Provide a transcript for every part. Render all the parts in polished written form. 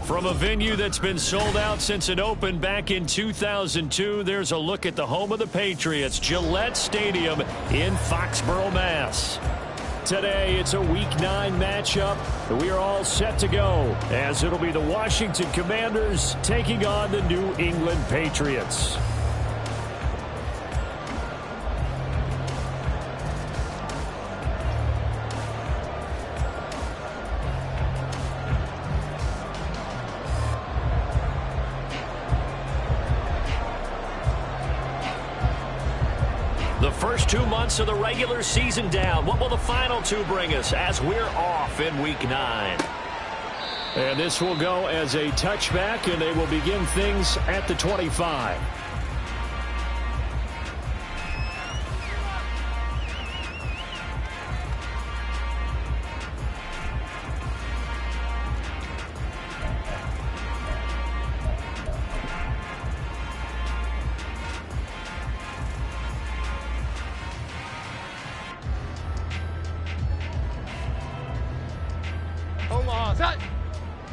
From a venue that's been sold out since it opened back in 2002, there's a look at the home of the Patriots, Gillette Stadium in Foxborough, Mass. Today, it's a Week 9 matchup. We are all set to go, as it'll be the Washington Commanders taking on the New England Patriots. The first 2 months of the regular season down. What will the final 2 bring us as we're off in Week 9? And this will go as a touchback, and they will begin things at the 25.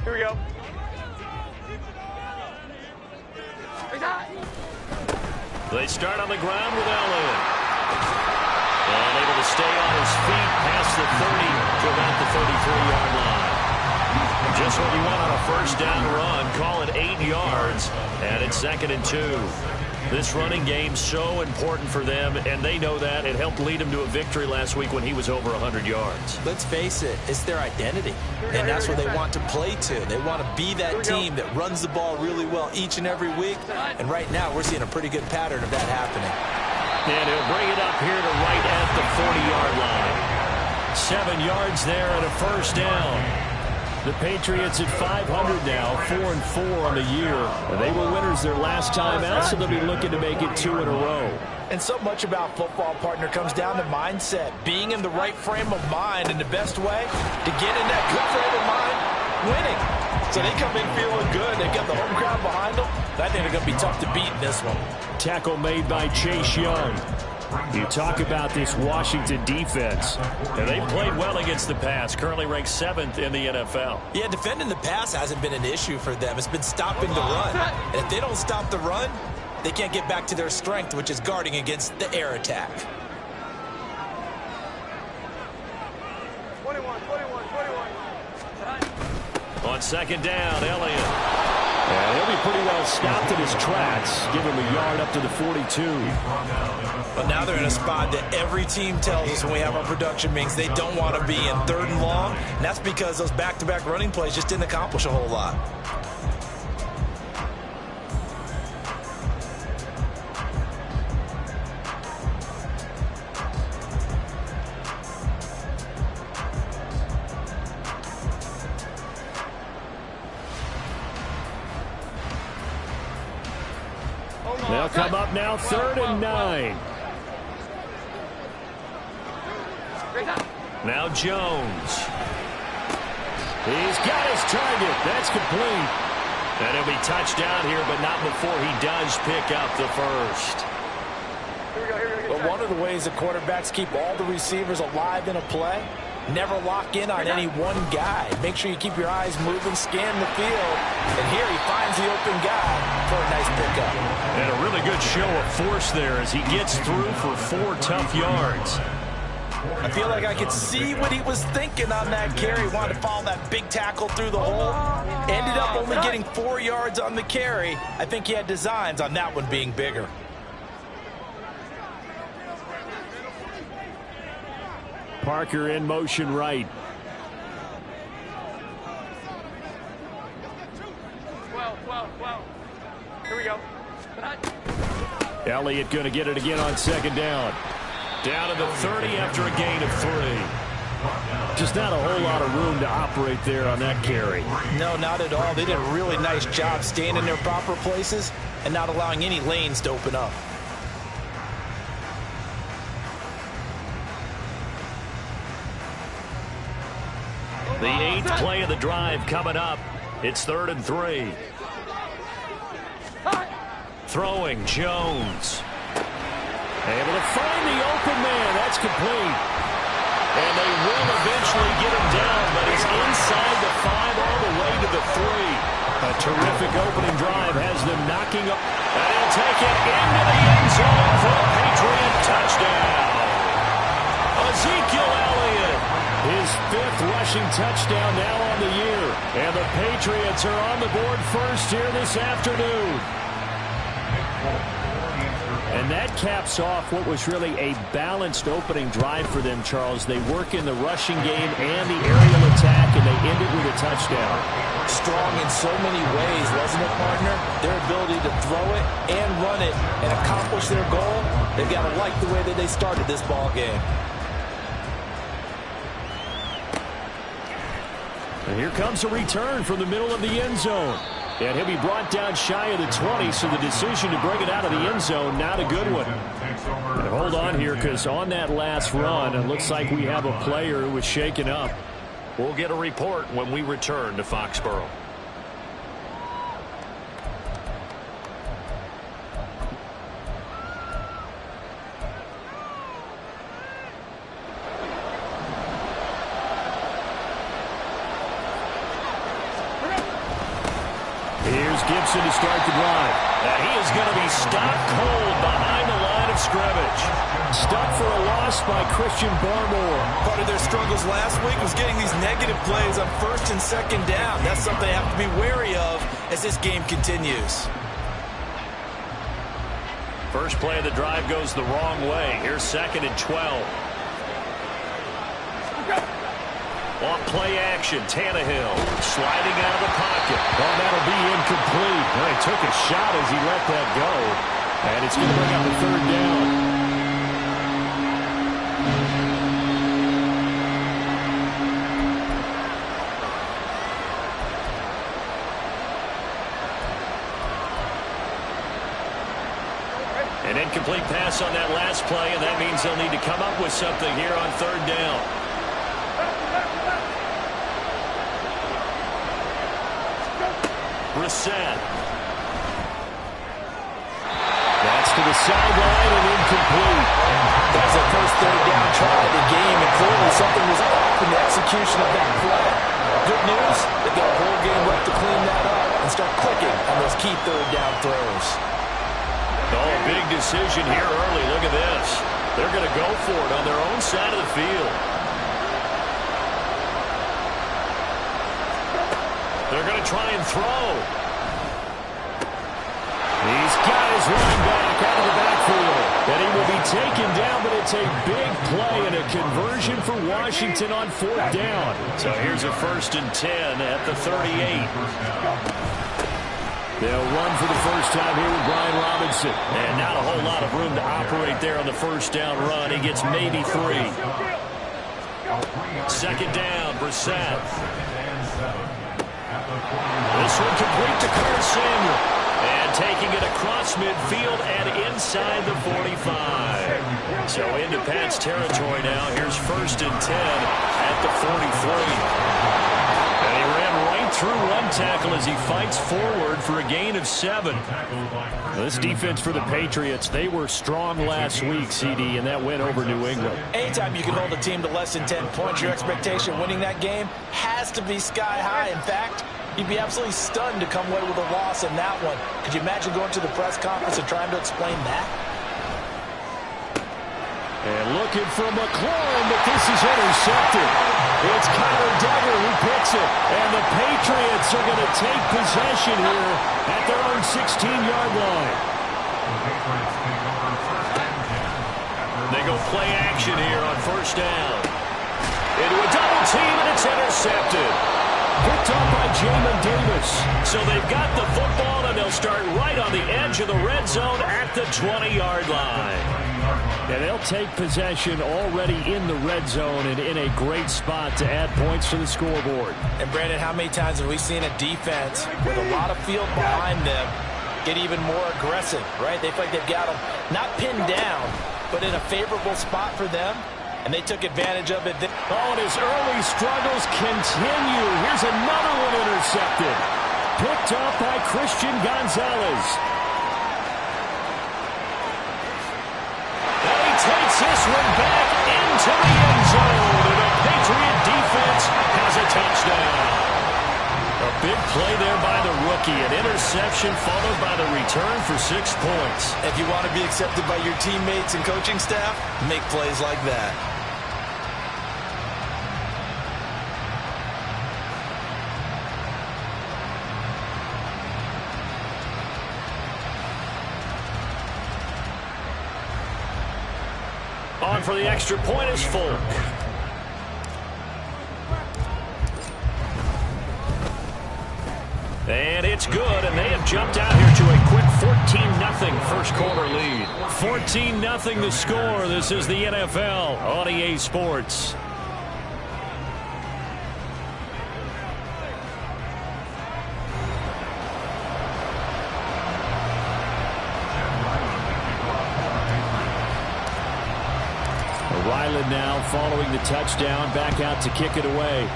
Here we go. They start on the ground with Elliott. And able to stay on his feet past the 30 to about the 33-yard line. Just what you want on a first down run. Call it 8 yards. And it's 2nd and 2. This running game's so important for them, and they know that. It helped lead them to a victory last week when he was over 100 yards. Let's face it, it's their identity, and that's what they want to play to. They want to be that team that runs the ball really well each and every week, and right now we're seeing a pretty good pattern of that happening. And he'll bring it up here to right at the 40-yard line. 7 yards there and a first down. The Patriots at 500 now, 4-4 on the year. And they were winners their last time out, so they'll be looking to make it 2 in a row. And so much about football, partner, comes down to mindset. Being in the right frame of mind, and the best way to get in that good frame of mind, winning. So they come in feeling good. They've got the home crowd behind them. I think they're going to be tough to beat in this one. Tackle made by Chase Young. You talk about this Washington defense, and they've played well against the pass, currently ranked 7th in the NFL. Yeah, defending the pass hasn't been an issue for them. It's been stopping the run. And if they don't stop the run, they can't get back to their strength, which is guarding against the air attack. 21. On 2nd down, Elliott. And he'll be pretty well stopped in his tracks. Give him a yard up to the 42. But now they're in a spot that every team tells us when we have our production meetings they don't want to be in 3rd and long. And that's because those back-to-back running plays just didn't accomplish a whole lot. They'll come up now, 3rd and 9. Now Jones. He's got his target. That's complete. And he'll be touchdown here, but not before he does pick up the first. But one of the ways that quarterbacks keep all the receivers alive in a play, never lock in on any one guy. Make sure you keep your eyes moving, scan the field. And here he finds the open guy for a nice pickup. And a really good show of force there as he gets through for 4 tough yards. I feel like I could see what he was thinking on that carry. Wanted to follow that big tackle through the hole. Ended up only getting 4 yards on the carry. I think he had designs on that one being bigger. Parker in motion right. Here we go. Elliott going to get it again on 2nd down. Down to the 30 after a gain of 3. Just not a whole lot of room to operate there on that carry. No, not at all. They did a really nice job staying in their proper places and not allowing any lanes to open up. The 8th play of the drive coming up. It's 3rd and 3. Throwing, Jones. Able to find the open man. That's complete. And they will eventually get him down, but he's inside the 5 all the way to the 3. opening drive has them knocking up. And he'll take it into the end zone for a Patriot touchdown. Ezekiel Elliott, his 5th rushing touchdown now on the year. And the Patriots are on the board first here this afternoon. And that caps off what was really a balanced opening drive for them, Charles. They work in the rushing game and the aerial attack, and they end it with a touchdown. Strong in so many ways, wasn't it, partner? Their ability to throw it and run it and accomplish their goal, they've got to like the way that they started this ball game. And here comes a return from the middle of the end zone. And he'll be brought down shy of the 20, so the decision to bring it out of the end zone, not a good one. And hold on here, because on that last run, it looks like we have a player who was shaken up. We'll get a report when we return to Foxborough. Here's Gibson to start the drive. And he is going to be stopped cold behind the line of scrimmage. Stopped for a loss by Christian Barmore. Part of their struggles last week was getting these negative plays on 1st and 2nd down. That's something they have to be wary of as this game continues. First play of the drive goes the wrong way. Here's 2nd and 12. On play action, Tannehill sliding out of the pocket. Oh, that'll be incomplete. Well, he took a shot as he let that go. And it's going to bring up the 3rd down. An incomplete pass on that last play, and that means they'll need to come up with something here on 3rd down. Brissett. That's to the sideline and incomplete. That's their first 3rd down try of the game, and clearly something was off in the execution of that play. Good news, they've got a whole game left to clean that up and start clicking on those key 3rd down throws. Oh, big decision here early. Look at this. They're going to go for it on their own side of the field. They're going to try and throw. He's got his running back out of the backfield. And he will be taken down, but it's a big play and a conversion for Washington on 4th down. So here's a 1st and 10 at the 38. They'll run for the first time here with Brian Robinson. And not a whole lot of room to operate there on the 1st down run. He gets maybe 3. 2nd down, Brissett. This one complete to Curtis Samuel. And taking it across midfield and inside the 45. So into Pat's territory now. Here's 1st and 10 at the 43. And he ran right through one tackle as he fights forward for a gain of 7. This defense for the Patriots, they were strong last week, CD, and that went over New England. Anytime you can hold a team to less than 10 points, your expectation winning that game has to be sky high. In fact, you'd be absolutely stunned to come away with a loss in that one. Could you imagine going to the press conference and trying to explain that? And looking for McLaurin, but this is intercepted. It's Connor Duggar who picks it. And the Patriots are going to take possession here at their own 16-yard line. They go play action here on 1st down. Into a double team, and it's intercepted. Picked up by Jamin Davis. So they've got the football, and they'll start right on the edge of the red zone at the 20-yard line. And they'll take possession already in the red zone and in a great spot to add points to the scoreboard. And, Brandon, how many times have we seen a defense with a lot of field behind them get even more aggressive, right? They feel like they've got them not pinned down, but in a favorable spot for them, and they took advantage of it. Oh, and his early struggles continue. Here's another one intercepted. Picked up by Christian Gonzalez. And he takes this one back into the end zone, and the Patriot defense has a touchdown. A big play there by the rookie. rookie. An interception followed by the return for 6 points. If you want to be accepted by your teammates and coaching staff, make plays like that. On for the extra point is Folk. And it's good, and they have jumped out here to a quick 14-0 first quarter lead. 14-0 the score. This is the NFL on EA Sports. Ryland now following the touchdown, back out to kick it away.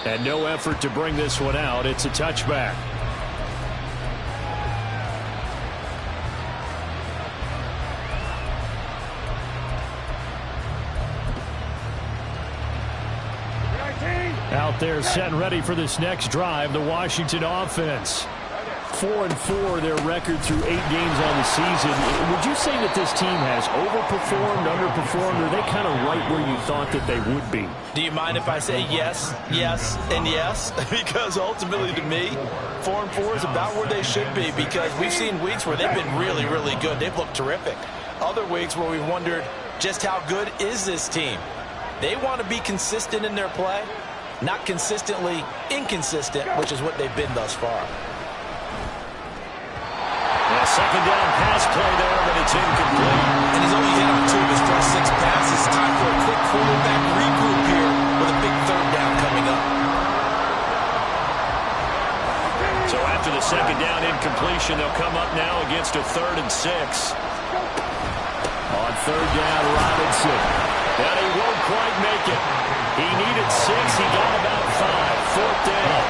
And no effort to bring this one out. It's a touchback. Out there set and ready for this next drive, the Washington offense. 4-4 their record through 8 games on the season. Would you say that this team has overperformed, underperformed, or are they kind of right where you thought that they would be? Do you mind if I say yes, yes, and yes? Because ultimately to me, 4-4 is about where they should be, because we've seen weeks where they've been really, really good. They've looked terrific. Other weeks where we've wondered just how good is this team. They want to be consistent in their play, not consistently inconsistent, which is what they've been thus far. A second down pass play there, but it's incomplete. And he's only hit on 2 of his first 6 passes. Time for a quick quarterback regroup here with a big third down coming up. So after the second down incompletion, they'll come up now against a 3rd and 6. On 3rd down, Robinson. And he won't quite make it. He needed 6. He got about 5. 4th down.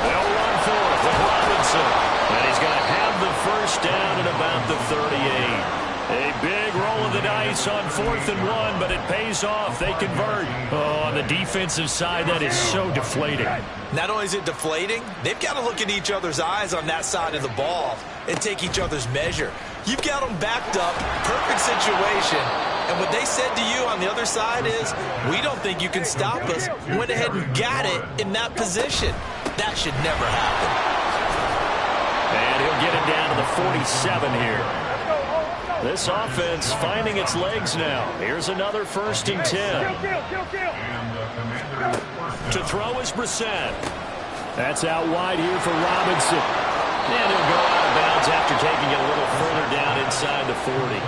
They'll run for it with Robinson. And he's going to have the first down at about the 38. A big roll of the dice on 4th and 1, but it pays off. They convert. Oh, on the defensive side, that is so deflating. Not only is it deflating, they've got to look in each other's eyes on that side of the ball and take each other's measure. You've got them backed up, perfect situation, and what they said to you on the other side is, we don't think you can stop us. Went ahead and got it in that position. That should never happen. And he'll get it down to the 47 here. This offense finding its legs now. Here's another 1st and 10. To throw is Brissett. That's out wide here for Robinson. And he'll go out of bounds after taking it a little further down inside the 40.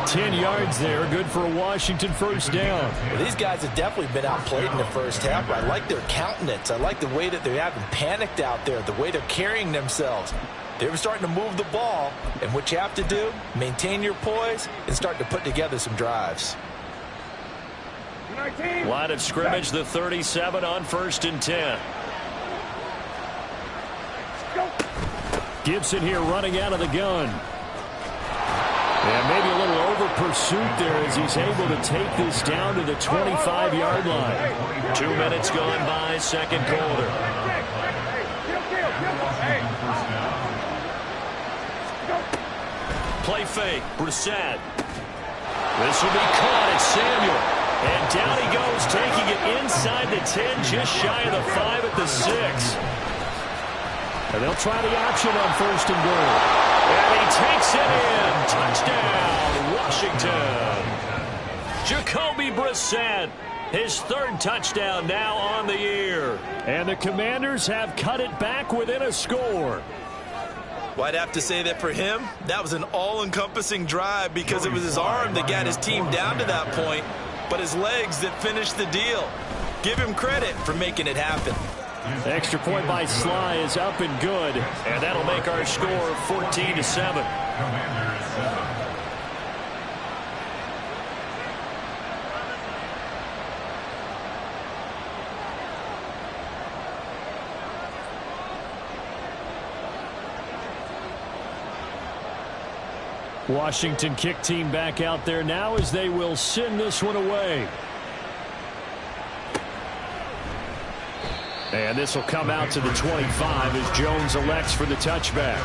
10 yards there, good for a Washington first down. Well, these guys have definitely been outplayed in the first half, but I like their countenance. I like the way that they haven't panicked out there, the way they're carrying themselves. They're starting to move the ball, and what you have to do, maintain your poise and start to put together some drives. Line of scrimmage, the 37 on 1st and 10. Gibson here running out of the gun. And maybe a little over pursuit there as he's able to take this down to the 25-yard line. 2 minutes gone by, second quarter. Play fake, Brissett. This will be caught. It's Samuel. And down he goes, taking it inside the 10, just shy of the 5 at the 6. And they'll try the option on 1st and goal. And he takes it in. Touchdown, Washington. Jacoby Brissett, his 3rd touchdown now on the year. And the Commanders have cut it back within a score. Well, I'd have to say that for him, that was an all-encompassing drive because it was his arm that got his team down to that point, but his legs that finished the deal. Give him credit for making it happen. Extra point by Sly is up and good, and that'll make our score 14-7. Washington kick team back out there now as they will send this one away. And this will come out to the 25 as Jones elects for the touchback.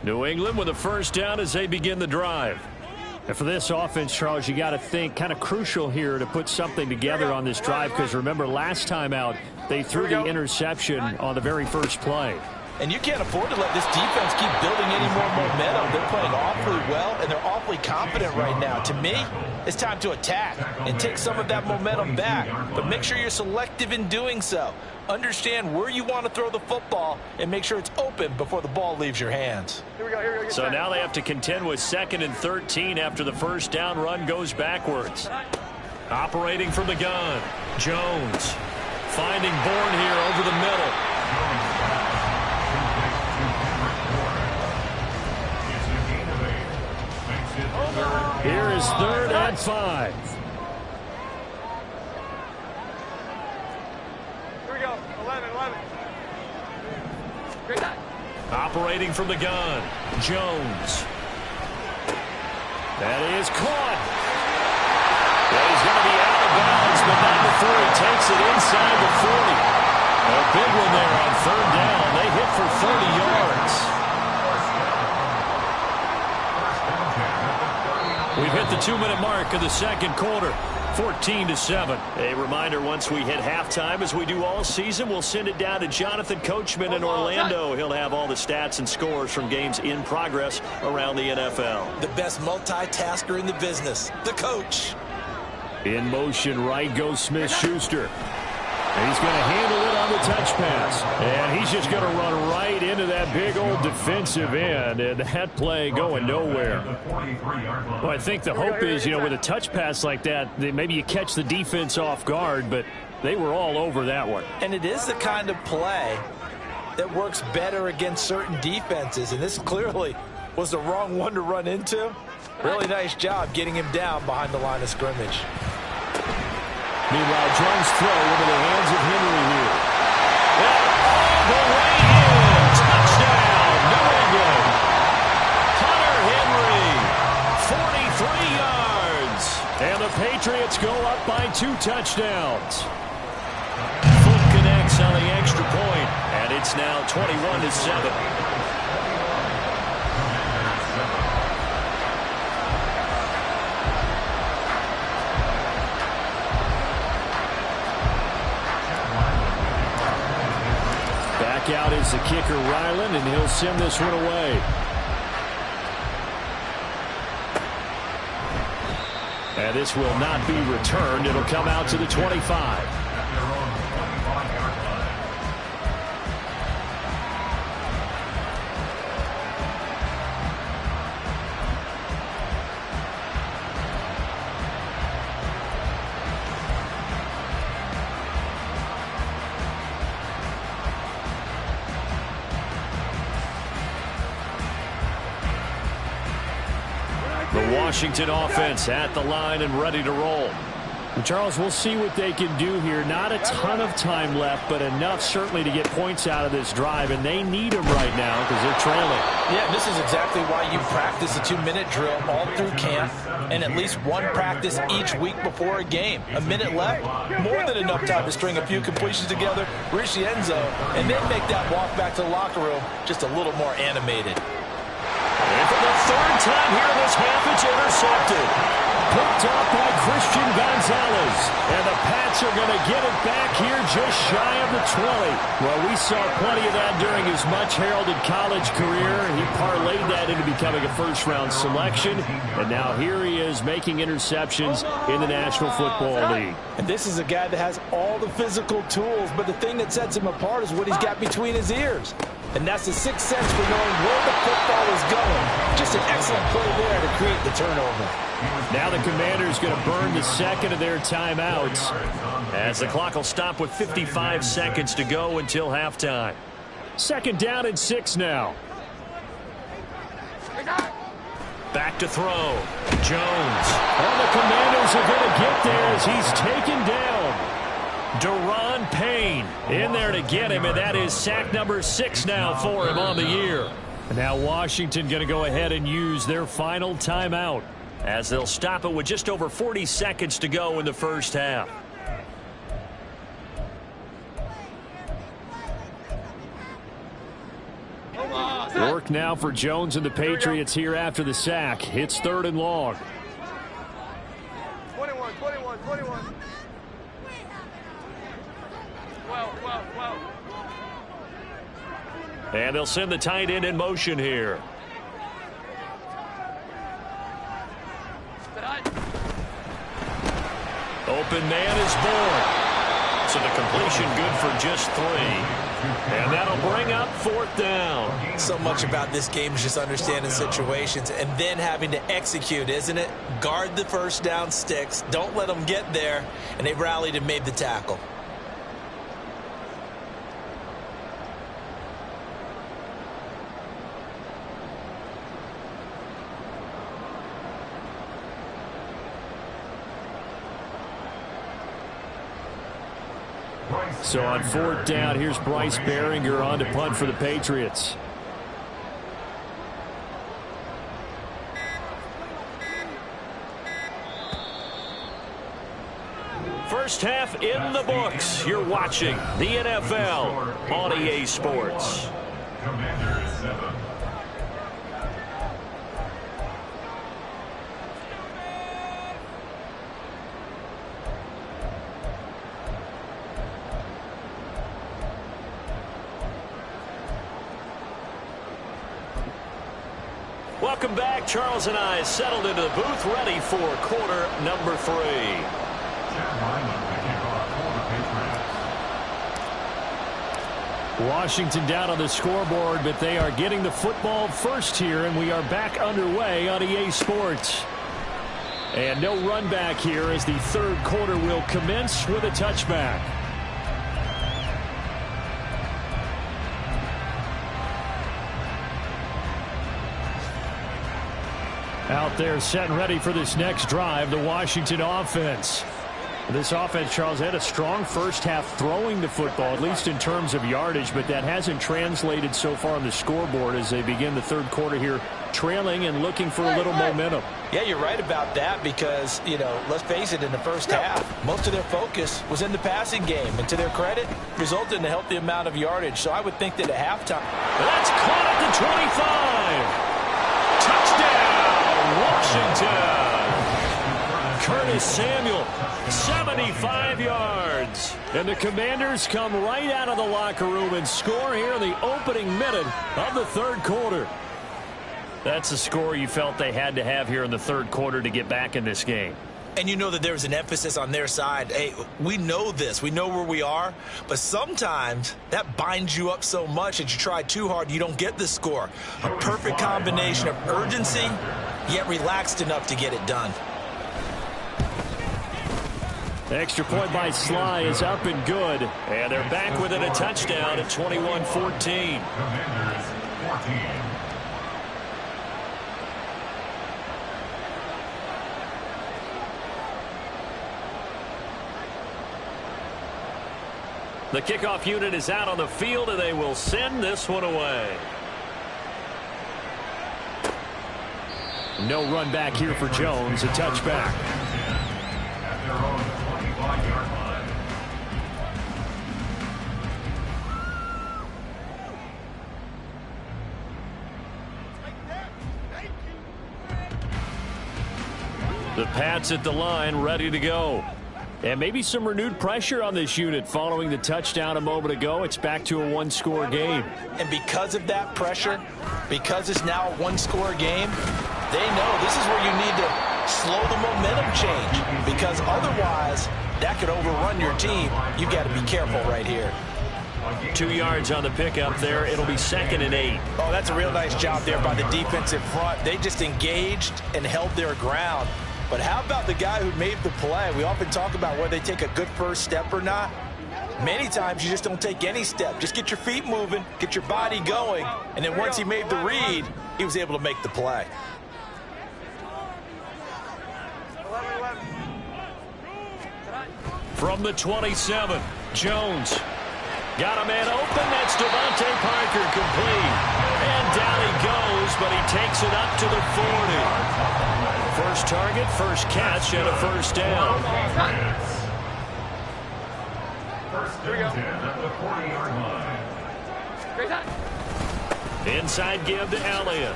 New England with a first down as they begin the drive. And for this offense, Charles, you got to think kind of crucial here to put something together on this drive, because remember last time out they threw the interception on the very first play. And you can't afford to let this defense keep building any more momentum. They're playing awfully well, and they're awfully confident right now. To me, it's time to attack and take some of that momentum back. But make sure you're selective in doing so. Understand where you want to throw the football and make sure it's open before the ball leaves your hands. Here we go. So now they have to contend with 2nd and 13 after the first down run goes backwards. Operating from the gun, Jones finding Bourne here over the middle. Here is 3rd and 5. Here we go. 11. Great shot. Operating from the gun, Jones. That is caught. Well, he's going to be out of bounds, but not before he takes it inside the 40. A big one there on 3rd down. They hit for 30 yards. We've hit the 2-minute mark of the second quarter. 14-7. A reminder, once we hit halftime, as we do all season, we'll send it down to Jonathan Coachman in Orlando. He'll have all the stats and scores from games in progress around the NFL. The best multitasker in the business, the coach. In motion, right goes Smith-Schuster. He's going to handle it on the touch pass. And he's just going to run right into that big old defensive end. And that play going nowhere. Well, I think the hope is, with a touch pass like that, maybe you catch the defense off guard, but they were all over that one. And it is the kind of play that works better against certain defenses. And this clearly was the wrong one to run into. Really nice job getting him down behind the line of scrimmage. Meanwhile, Jones throw into the hands of Henry here. And all the way in. Touchdown, New England. Hunter Henry, 43 yards. And the Patriots go up by 2 touchdowns. Foot connects on the extra point, and it's now 21-7. Out is the kicker, Ryland, and he'll send this one away. And this will not be returned. It'll come out to the 25. Washington offense at the line and ready to roll. And Charles, we'll see what they can do here. Not a ton of time left, but enough certainly to get points out of this drive, and they need them right now because they're trailing. Yeah, this is exactly why you practice a 2-minute drill all through camp and at least one practice each week before a game. A minute left, more than enough time to string a few completions together, reach the end zone, and then make that walk back to the locker room just a little more animated. And for the 3rd time here this half, it's intercepted. Picked up by Christian Gonzalez. And the Pats are going to get it back here just shy of the 20. Well, we saw plenty of that during his much-heralded college career. He parlayed that into becoming a first-round selection. And now here he is making interceptions in the National Football League. And this is a guy that has all the physical tools, but the thing that sets him apart is what he's got between his ears. And that's the sixth sense for knowing where the football is going. Just an excellent play there to create the turnover. Now the Commanders going to burn the second of their timeouts as the clock will stop with 55 seconds to go until halftime. 2nd down and 6 now. Back to throw. Jones. And the Commanders are going to get there as he's taken down. Daron Payne in there to get him, and that is sack number 6 now for him on the year. And now Washington going to go ahead and use their final timeout as they'll stop it with just over 40 seconds to go in the first half. Work now for Jones and the Patriots here after the sack. It's 3rd and long. 21. 12. And they'll send the tight end in motion here. Open man is born. So the completion good for just 3. And that'll bring up 4th down. So much about this game is just understanding situations and then having to execute, isn't it? Guard the first down sticks. Don't let them get there. And they rallied and made the tackle. So on 4th down, here's Bryce Behringer on to punt for the Patriots. First half in the books. You're watching the NFL on EA Sports. Commander is 7. Welcome back. Charles and I settled into the booth, ready for quarter number 3. Washington down on the scoreboard, but they are getting the football first here, and we are back underway on EA Sports. And no run back here as the 3rd quarter will commence with a touchback. Out there set and ready for this next drive, the Washington offense. This offense, Charles, had a strong first half throwing the football, at least in terms of yardage, but that hasn't translated so far on the scoreboard as they begin the 3rd quarter here, trailing and looking for a little momentum. Yeah, you're right about that because, you know, let's face it, in the first half, most of their focus was in the passing game. And to their credit, resulted in a healthy amount of yardage. So I would think that at halftime. That's caught at the 25. Touchdown, Washington. Curtis Samuel, 75 yards. And the Commanders come right out of the locker room and score here in the opening minute of the 3rd quarter. That's a score you felt they had to have here in the 3rd quarter to get back in this game. And you know that there was an emphasis on their side. Hey, we know this. We know where we are. But sometimes that binds you up so much that you try too hard, you don't get the score. A perfect combination of urgency, yet relaxed enough to get it done. The extra point by Sly is up and good. And they're back within a touchdown at 21-14. Commanders 14. The kickoff unit is out on the field, and they will send this one away. No run back here for Jones, a touchback. At their own 25-yard line. The Pats at the line, ready to go. And maybe some renewed pressure on this unit following the touchdown a moment ago. It's back to a one-score game. And because of that pressure, because it's now a one-score game, they know this is where you need to slow the momentum change. Because otherwise, that could overrun your team. You've got to be careful right here. 2 yards on the pickup there. It'll be 2nd and 8. Oh, that's a real nice job there by the defensive front. They just engaged and held their ground. But how about the guy who made the play? We often talk about whether they take a good first step or not. Many times you just don't take any step. Just get your feet moving, get your body going, and then once he made the read, he was able to make the play. 11. From the 27, Jones. Got a man open. That's Devontae Parker, complete. And down he goes, but he takes it up to the 40. First target, first catch, and a first down. First down 10 at the 40-yard line. Inside give to Elliott.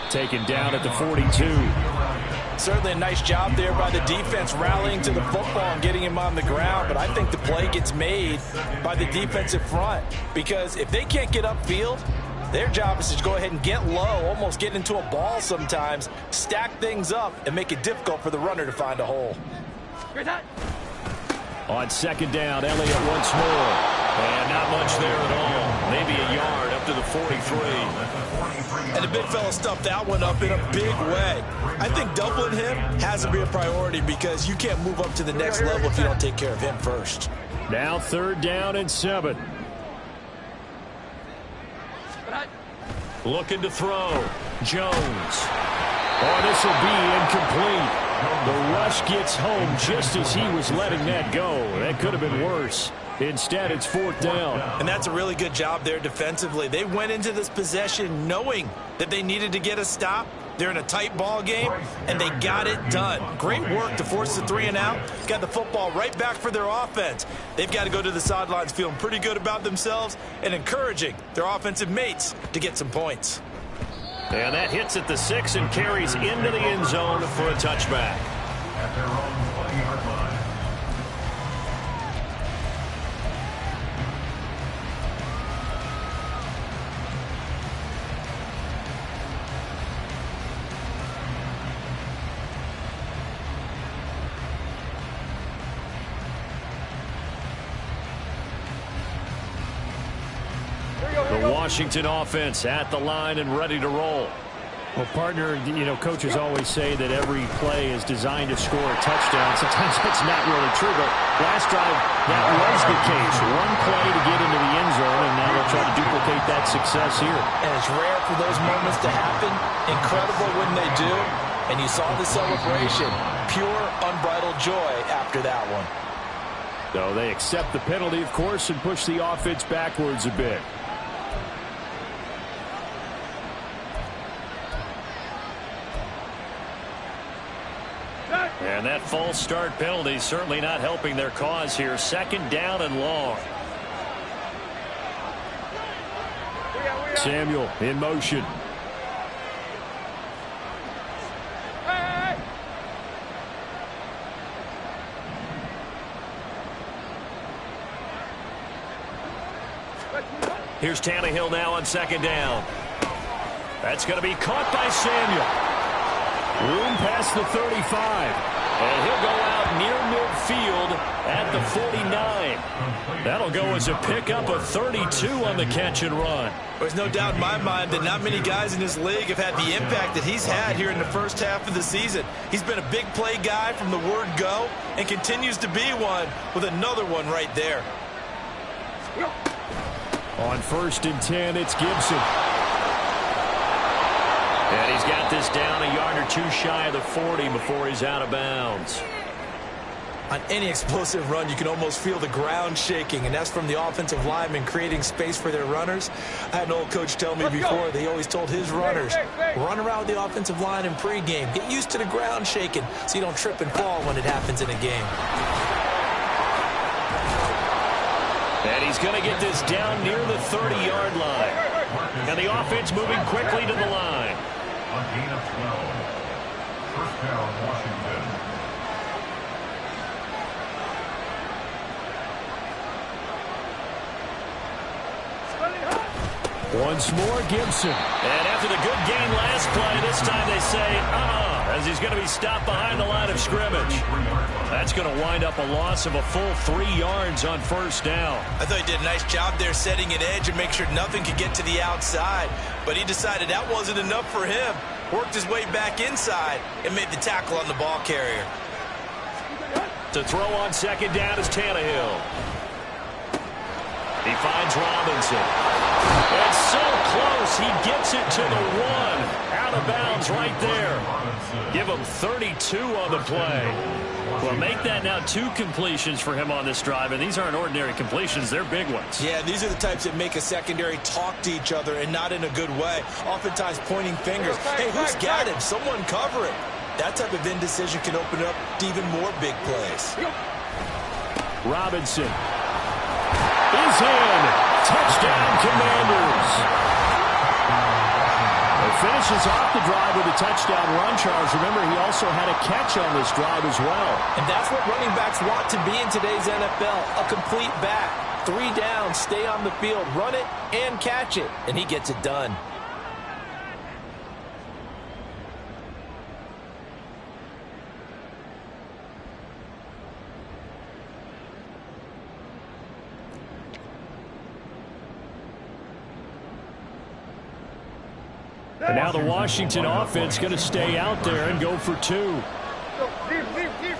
Taken down at the 42. Certainly a nice job there by the defense rallying to the football and getting him on the ground, but I think the play gets made by the defensive front because if they can't get upfield, their job is to go ahead and get low, almost get into a ball sometimes, stack things up, and make it difficult for the runner to find a hole. On second down, Elliott once more. And not much there at all. Maybe a yard up to the 43. And the big fella stuffed that one up in a big way. I think doubling him has to be a priority because you can't move up to the next level if you don't take care of him first. Now third down and 7. Looking to throw. Jones. Oh, this will be incomplete. The rush gets home just as he was letting that go. That could have been worse. Instead, it's fourth down. And that's a really good job there defensively. They went into this possession knowing that they needed to get a stop. They're in a tight ball game, and they got it done. Great work to force the 3 and out. Got the football right back for their offense. They've got to go to the sidelines feeling pretty good about themselves and encouraging their offensive mates to get some points. And that hits at the 6 and carries into the end zone for a touchback. At their own 20-yard line. The Washington offense at the line and ready to roll. Well, partner, coaches always say that every play is designed to score a touchdown. Sometimes that's not really true, but last drive, that was the case. One play to get into the end zone, and now they'll try to duplicate that success here. And it's rare for those moments to happen. Incredible when they do. And you saw the celebration. Pure, unbridled joy after that one. So they accept the penalty, of course, and push the offense backwards a bit. And that false start penalty certainly not helping their cause here. Second down and long. Samuel in motion. Here's Tannehill now on second down. That's going to be caught by Samuel. Room past the 35. And he'll go out near midfield at the 49. That'll go as a pickup of 32 on the catch and run. There's no doubt in my mind that not many guys in this league have had the impact that he's had here in the first half of the season. He's been a big play guy from the word go and continues to be one with another one right there. On 1st and 10, it's Gibson. And he's got this down a yard or two shy of the 40 before he's out of bounds. On any explosive run, you can almost feel the ground shaking, and that's from the offensive linemen creating space for their runners. I had an old coach tell me before, they always told his runners, run around with the offensive line in pregame. Get used to the ground shaking so you don't trip and fall when it happens in a game. And he's going to get this down near the 30-yard line. And the offense moving quickly to the line. A gain of 12. First down, Washington. Once more, Gibson. And after the good game last play, this time they say, as he's going to be stopped behind the line of scrimmage. That's going to wind up a loss of a full 3 yards on first down. I thought he did a nice job there setting an edge and make sure nothing could get to the outside. But he decided that wasn't enough for him. Worked his way back inside and made the tackle on the ball carrier. To throw on second down is Tannehill. He finds Robinson. It's so close. He gets it to the 1. Out of bounds right there. Give him 32 on the play. Well, make that now 2 completions for him on this drive, and these aren't ordinary completions. They're big ones. Yeah, these are the types that make a secondary talk to each other and not in a good way. Oftentimes pointing fingers. Hey, who's got him? Someone cover it. That type of indecision can open up to even more big plays. Robinson is in. Touchdown, Commanders. Finishes off the drive with a touchdown run, Charles. Remember, he also had a catch on this drive as well. And that's what running backs want to be in today's NFL, a complete back. 3 down, stay on the field, run it, and catch it. And he gets it done. And now the Washington offense going to stay out there and go for 2. Deep.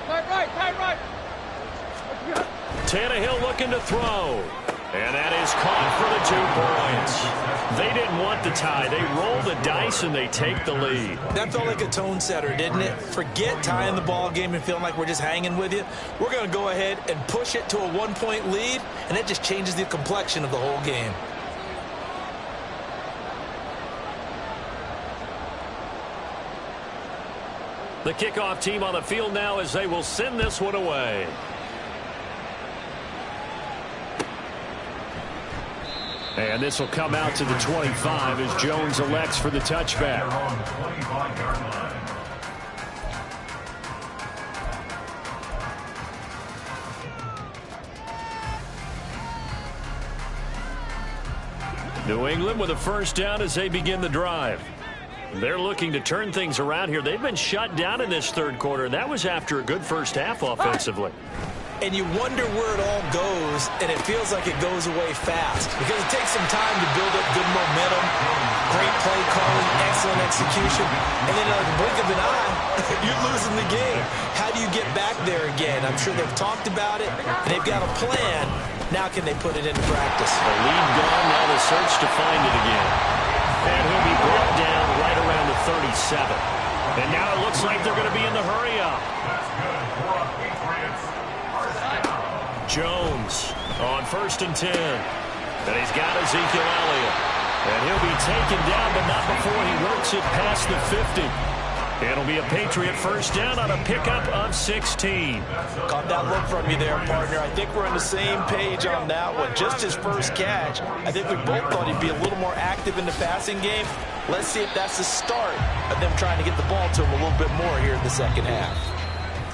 Tight right. Tannehill looking to throw. And that is caught for the 2 points. They didn't want the tie. They roll the dice and they take the lead. That felt like a tone setter, didn't it? Forget tying the ball game and feeling like we're just hanging with you. We're going to go ahead and push it to a 1-point lead, and it just changes the complexion of the whole game. The kickoff team on the field now as they will send this one away. And this will come out to the 25 as Jones elects for the touchback. New England with a first down as they begin the drive. They're looking to turn things around here. They've been shut down in this 3rd quarter, and that was after a good first half offensively. And you wonder where it all goes, and it feels like it goes away fast because it takes some time to build up good momentum, great play calling, excellent execution, and then in a blink of an eye, you're losing the game. How do you get back there again? I'm sure they've talked about it, and they've got a plan. Now can they put it into practice? The lead gone, now the search to find it again. And he'll be brought down right around the 37. And now it looks like they're going to be in the hurry-up. Jones on 1st and 10. And he's got Ezekiel Elliott. And he'll be taken down, but not before he works it past the 50. It'll be a Patriot first down on a pickup of 16. Caught that look from you there, partner. I think we're on the same page on that one. Just his first catch. I think we both thought he'd be a little more active in the passing game. Let's see if that's the start of them trying to get the ball to him a little bit more here in the second half.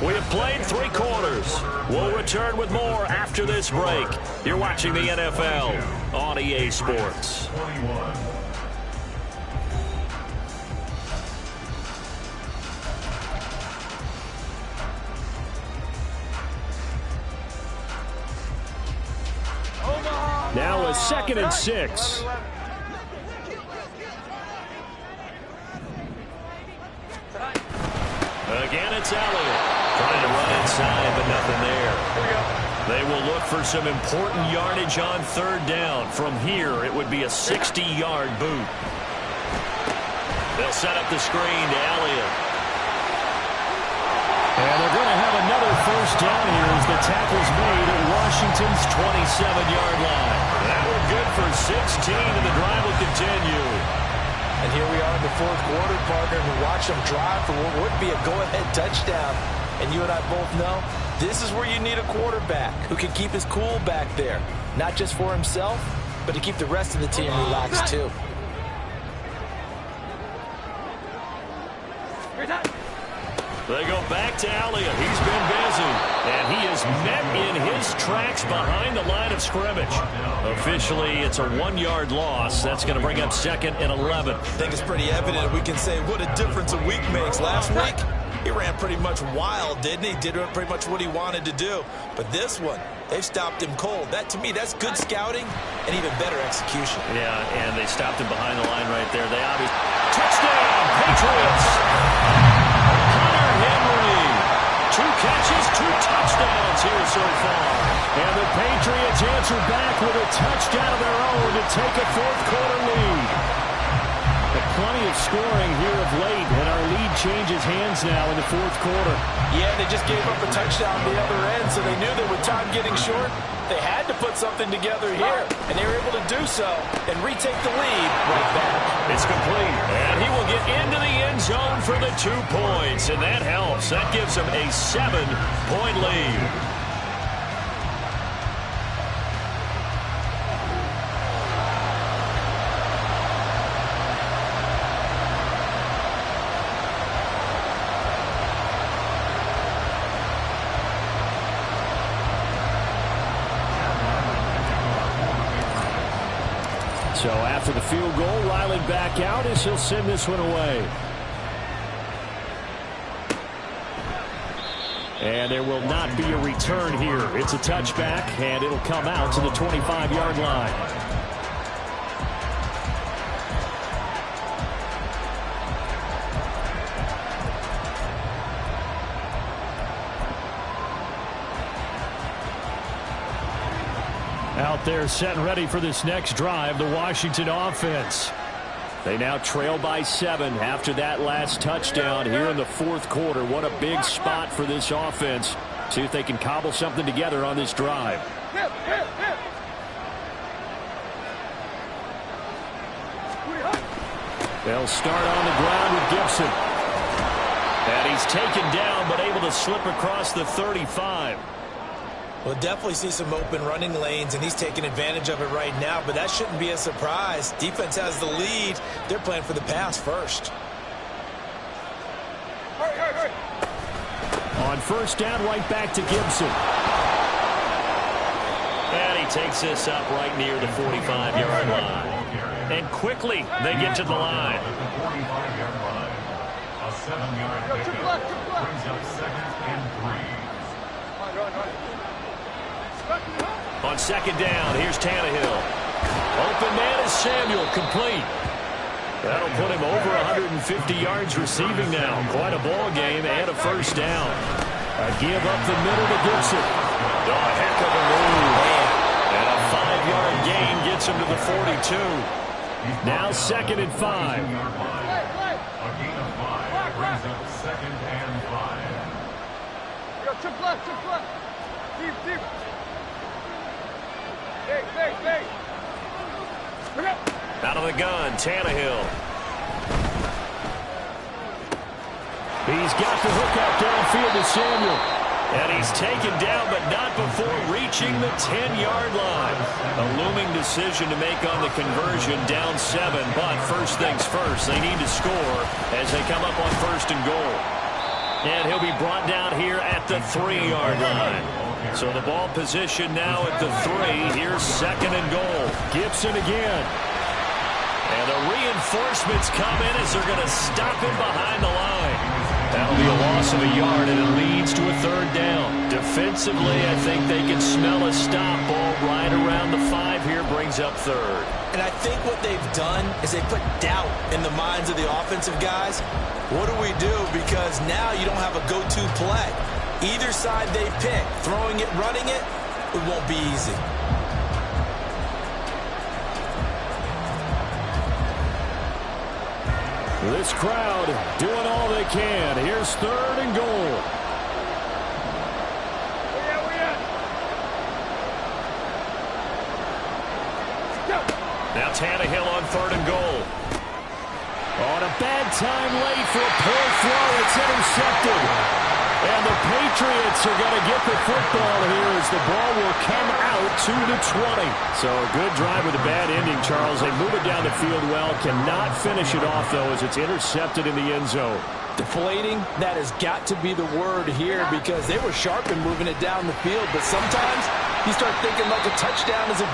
We have played 3 quarters. We'll return with more after this break. You're watching the NFL on EA Sports. Now a 2nd and 6. Again, it's Elliott. Trying to run inside, but nothing there. They will look for some important yardage on 3rd down. From here, it would be a 60-yard boot. They'll set up the screen to Elliott. And they're going to have another first down here as the tackle's made at Washington's 27-yard line. That was good for 16, and the drive will continue. And here we are in the 4th quarter, partner, and we watch them drive for what would be a go-ahead touchdown. And you and I both know this is where you need a quarterback who can keep his cool back there. Not just for himself, but to keep the rest of the team relaxed too. They go back to Elliott. He's been busy. And he is met in his tracks behind the line of scrimmage. Officially, it's a 1-yard loss. That's going to bring up 2nd and 11. I think it's pretty evident we can say what a difference a week makes. Last week, he ran pretty much wild, didn't he? Did pretty much what he wanted to do. But this one, they've stopped him cold. That, to me, that's good scouting and even better execution. Yeah, and they stopped him behind the line right there. They obviously... Touchdown, Patriots! Hunter Henry. 2 catches, 2 touchdowns here so far. And the Patriots answer back with a touchdown of their own to take a 4th quarter lead. The plenty of scoring here of late, and our lead changes hands now in the fourth quarter. Yeah, they just gave up a touchdown on the other end, so they knew that with time getting short, they had to put something together here, and they were able to do so and retake the lead right back. It's complete, and he will get into the end zone for the 2 points, and that helps. That gives him a 7-point lead. So after the field goal, Riley back out as he'll send this one away. And there will not be a return here. It's a touchback, and it'll come out to the 25-yard line. Out there set and ready for this next drive, the Washington offense. They now trail by 7 after that last touchdown here in the fourth quarter. What a big spot for this offense. See if they can cobble something together on this drive. They'll start on the ground with Gibson. And he's taken down but able to slip across the 35. We'll definitely see some open running lanes, and he's taking advantage of it right now, but that shouldn't be a surprise. Defense has the lead. They're playing for the pass first. On first down, right back to Gibson. And he takes this up right near the 45-yard line. And quickly they get to the line. A 7-yard pickup brings up 2nd and 3. On second down, here's Tannehill. Open man is Samuel, complete. That'll put him over 150 yards receiving now. Quite a ball game and a first down. A give up the middle to Gibson. A heck of a move. And a 5-yard gain gets him to the 42. Now 2nd and 5. A gain of 5 brings up 2nd and 5. Yo, chip left. Deep. Out of the gun, Tannehill. He's got the hook out downfield to Samuel. And he's taken down, but not before reaching the 10-yard line. A looming decision to make on the conversion, down 7. But first things first, they need to score as they come up on 1st and goal. And he'll be brought down here at the 3-yard line. So the ball position now at the 3. Here's 2nd and goal. Gibson again. And the reinforcements come in as they're going to stop him behind the line. That'll be a loss of a yard, and it leads to a 3rd down. Defensively, I think they can smell a stop. Ball right around the 5 here, brings up 3rd. And I think what they've done is they put doubt in the minds of the offensive guys. What do we do? Because now you don't have a go-to play. Either side they pick, throwing it, running it, it won't be easy. This crowd doing all they can. Here's 3rd and goal. Now Tannehill on 3rd and goal. On a bad time late for a poor throw. It's intercepted. And the Patriots are going to get the football here as the ball will come out to the 20. So a good drive with a bad ending, Charles. They move it down the field well. Cannot finish it off, though, as it's intercepted in the end zone. Deflating, that has got to be the word here because they were sharp in moving it down the field. But sometimes you start thinking like a touchdown is a